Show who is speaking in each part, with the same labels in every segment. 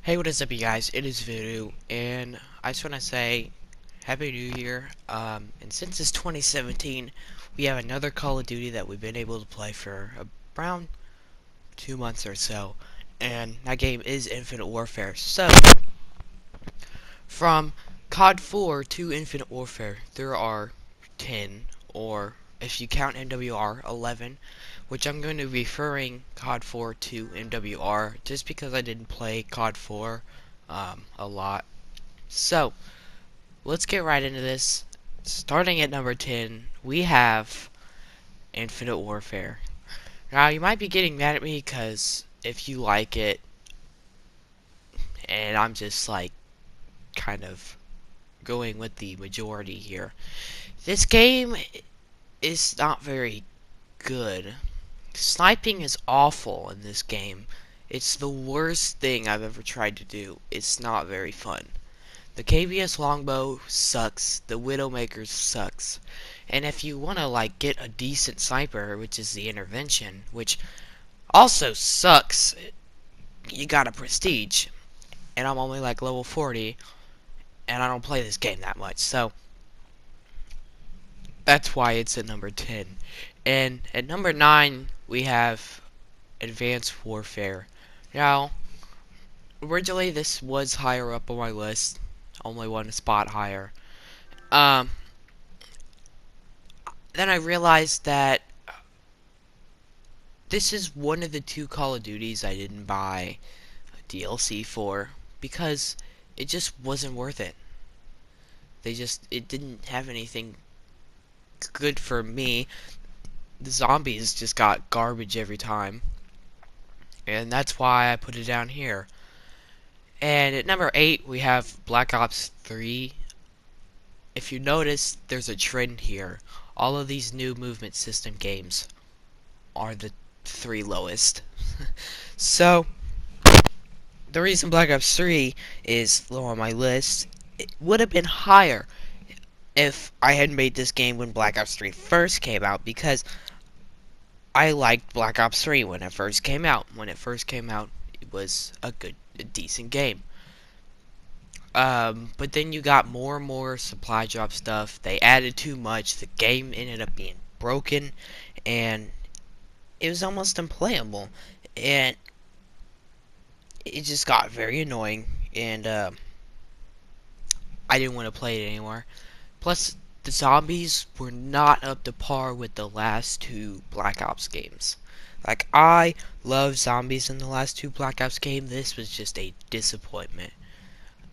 Speaker 1: Hey, what is up, you guys? It is Voodoo, and I just want to say Happy New Year. And since it's 2017, we have another Call of Duty that we've been able to play for around 2 months or so, and that game is Infinite Warfare. So, from COD 4 to Infinite Warfare, there are 10, or if you count MWR, 11, which I'm going to be referring COD 4 to MWR just because I didn't play COD 4 a lot. So, let's get right into this. Starting at number 10, we have Infinite Warfare. Now, you might be getting mad at me because if you like it, and I'm just like kind of going with the majority here. This game is not very good. Sniping is awful in this game. It's the worst thing I've ever tried to do. It's not very fun. The KBS longbow sucks. The Widowmaker sucks. And if you want to like get a decent sniper, which is the intervention, which also sucks, you got a prestige. And I'm only like level 40, and I don't play this game that much. So that's why it's at number 10. And at number 9, we have Advanced Warfare. Now, originally this was higher up on my list, only one spot higher. Um, then I realized that this is one of the two Call of Duties I didn't buy DLC for because it just wasn't worth it. It didn't have anything good for me. The zombies just got garbage every time, and that's why I put it down here. And at number 8, we have Black Ops 3. If you notice, there's a trend here. All of these new movement system games are the 3 lowest. So, the reason Black Ops 3 is low on my list, it would have been higher if I had made this game when Black Ops 3 first came out, because I liked Black Ops 3 when it first came out. When it first came out, it was a decent game. But then you got more and more supply drop stuff. They added too much. The game ended up being broken, and it was almost unplayable. And it just got very annoying, and I didn't want to play it anymore. Plus, the zombies were not up to par with the last two Black Ops games. Like, I love zombies in the last two Black Ops games. This was just a disappointment.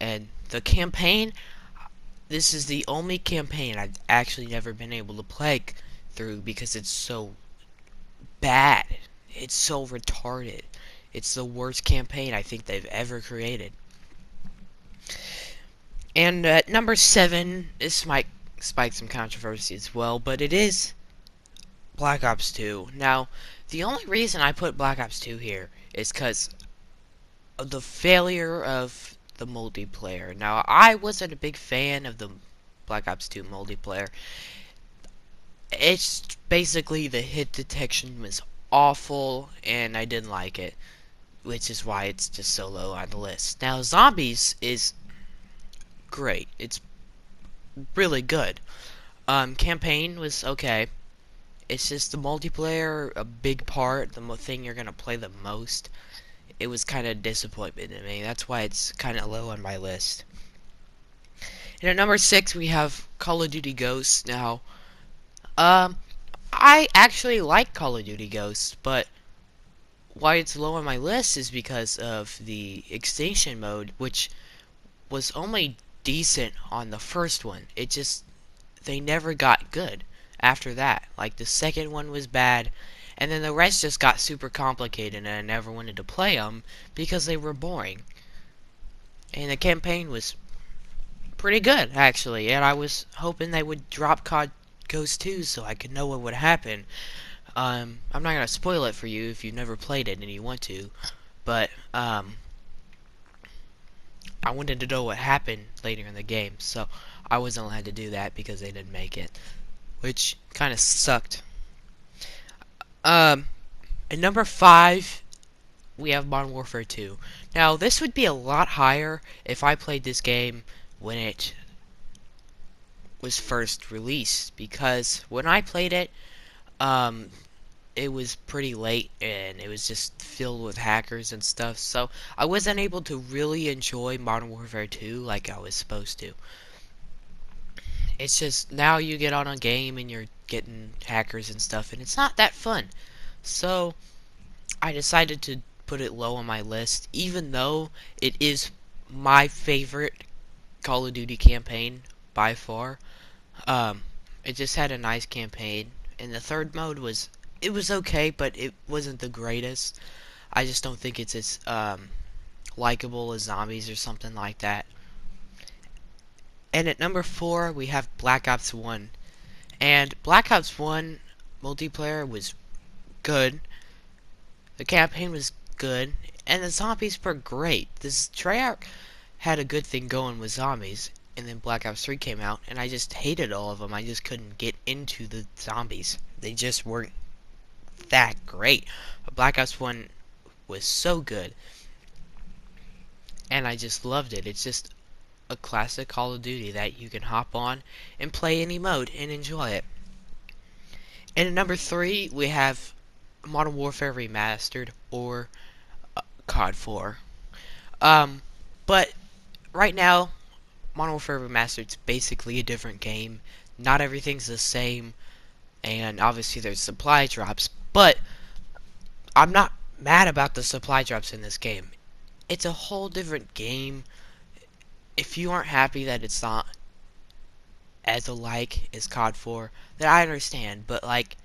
Speaker 1: And the campaign, this is the only campaign I've actually never been able to play through because it's so bad. It's so retarded. It's the worst campaign I think they've ever created. And at number 7, this might spike some controversy as well, but it is Black Ops 2. Now, the only reason I put Black Ops 2 here is because of the failure of the multiplayer. Now, I wasn't a big fan of the Black Ops 2 multiplayer. It's basically the hit detection was awful, and I didn't like it, which is why it's just so low on the list. Now, Zombies is great. It's really good. Campaign was okay. It's just the multiplayer, a big part, the thing you're gonna play the most. It was kind of disappointment to me. That's why it's kind of low on my list. And at number 6, we have Call of Duty Ghosts. Now, I actually like Call of Duty Ghosts, but why it's low on my list is because of the extinction mode, which was only decent on the first one. They never got good after that. Like, the second one was bad, and then the rest just got super complicated, and I never wanted to play them because they were boring. And the campaign was pretty good, actually, and I was hoping they would drop COD Ghost 2 so I could know what would happen. I'm not gonna spoil it for you if you've never played it and you want to, but I wanted to know what happened later in the game, so I wasn't allowed to do that because they didn't make it, which kind of sucked. At number 5, we have Modern Warfare 2. Now, this would be a lot higher if I played this game when it was first released, because when I played it, um, it was pretty late and it was just filled with hackers and stuff, so I wasn't able to really enjoy Modern Warfare 2 like I was supposed to. It's just now you get on a game and you're getting hackers and stuff, and it's not that fun. So I decided to put it low on my list, even though it is my favorite Call of Duty campaign by far. Um, it just had a nice campaign, and the third mode was it was okay, but it wasn't the greatest. I just don't think it's as likable as zombies or something like that. And at number 4 we have Black Ops 1, and Black Ops 1 multiplayer was good. The campaign was good, and the zombies were great. This Treyarch had a good thing going with zombies, and then Black Ops 3 came out, and I just hated all of them. I just couldn't get into the zombies. They just weren't that great. But Black Ops 1 was so good, and I just loved it. It's just a classic Call of Duty that you can hop on and play any mode and enjoy it. And at number 3, we have Modern Warfare Remastered, or COD 4. But right now, Modern Warfare Remastered is basically a different game. Not everything's the same, and obviously there's supply drops, but I'm not mad about the supply drops in this game. It's a whole different game. If you aren't happy that it's not as alike as COD 4, then I understand, but like,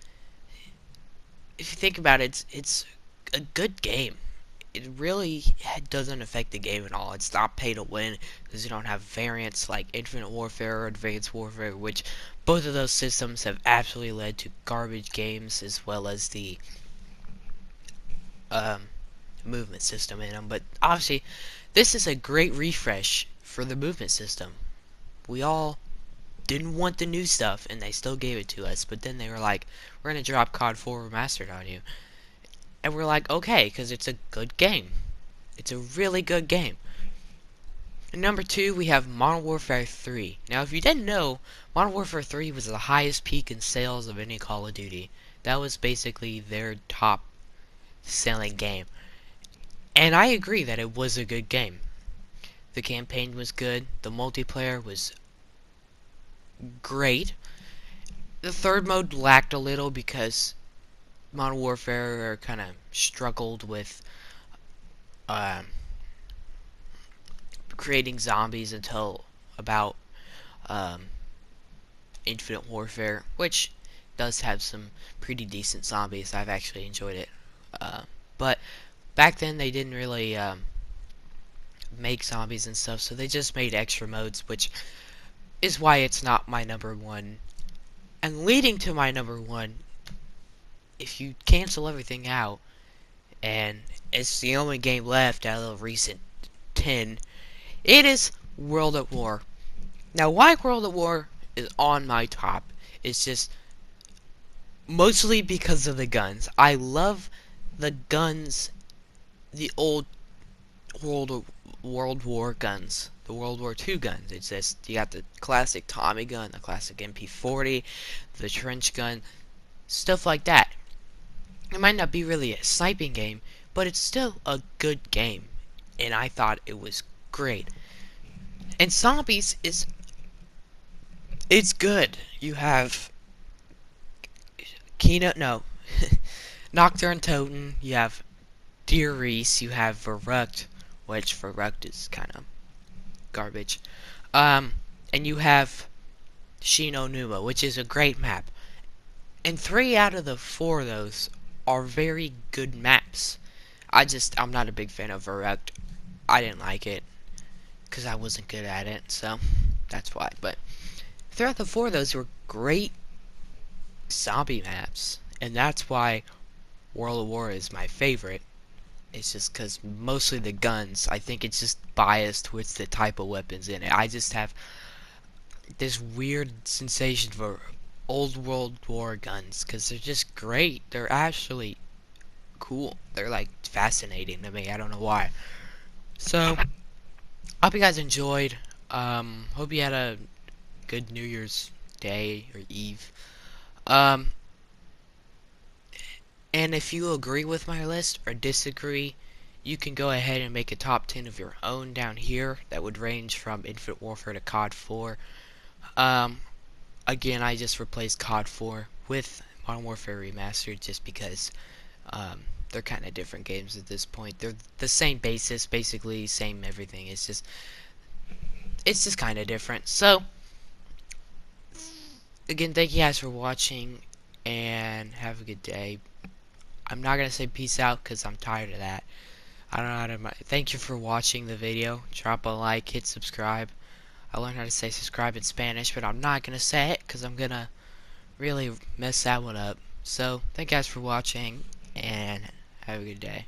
Speaker 1: if you think about it, it's a good game. It really doesn't affect the game at all. It's not pay to win, because you don't have variants like Infinite Warfare or Advanced Warfare, which both of those systems have absolutely led to garbage games, as well as the movement system in them. But obviously, this is a great refresh for the movement system. We all didn't want the new stuff, and they still gave it to us, but then they were like, we're going to drop COD 4 Remastered on you. And we're like, okay, because it's a good game. It's a really good game. And number 2, we have Modern Warfare 3. Now, if you didn't know, Modern Warfare 3 was the highest peak in sales of any Call of Duty. That was basically their top selling game. And I agree that it was a good game. The campaign was good. The multiplayer was great. The third mode lacked a little because Modern Warfare kind of struggled with creating zombies until about Infinite Warfare, which does have some pretty decent zombies. I've actually enjoyed it. But back then they didn't really make zombies and stuff, so they just made extra modes, which is why it's not my number 1. And leading to my number 1, if you cancel everything out, and it's the only game left out of the recent 10, it is World at War. Now, why World at War is on my top is just mostly because of the guns. I love the guns, the old World War guns, the World War II guns. It's just, you got the classic Tommy gun, the classic MP40, the trench gun, stuff like that. It might not be really a sniping game, but it's still a good game, and I thought it was great. And zombies it's good. You have Nocturne Toten, you have Deer Reese, you have Verrucht, which Verrucht is kind of garbage. And you have Shino Numa, which is a great map. And 3 out of the 4 of those are very good maps. I'm not a big fan of Verrucht. I didn't like it because I wasn't good at it, so that's why. But throughout the 4 of those were great zombie maps, and that's why World of War is my favorite. It's just because mostly the guns, I think it's just biased with the type of weapons in it. I just have this weird sensation for old World War guns, because they're just great. They're actually cool. They're like fascinating to me. I don't know why. So, hope you guys enjoyed. Hope you had a good New Year's Day or Eve. Um, and if you agree with my list or disagree, you can go ahead and make a top 10 of your own down here. That would range from Infinite Warfare to COD 4. Um, Again, I just replaced COD 4 with Modern Warfare Remastered just because they're kind of different games at this point. They're the same basis, basically, same everything. It's just kind of different. So, again, thank you guys for watching, and have a good day. I'm not gonna say peace out because I'm tired of that. I don't know how to. Thank you for watching the video. Drop a like, hit subscribe. I learned how to say subscribe in Spanish, but I'm not gonna say it because I'm gonna really mess that one up. So, thank you guys for watching, and have a good day.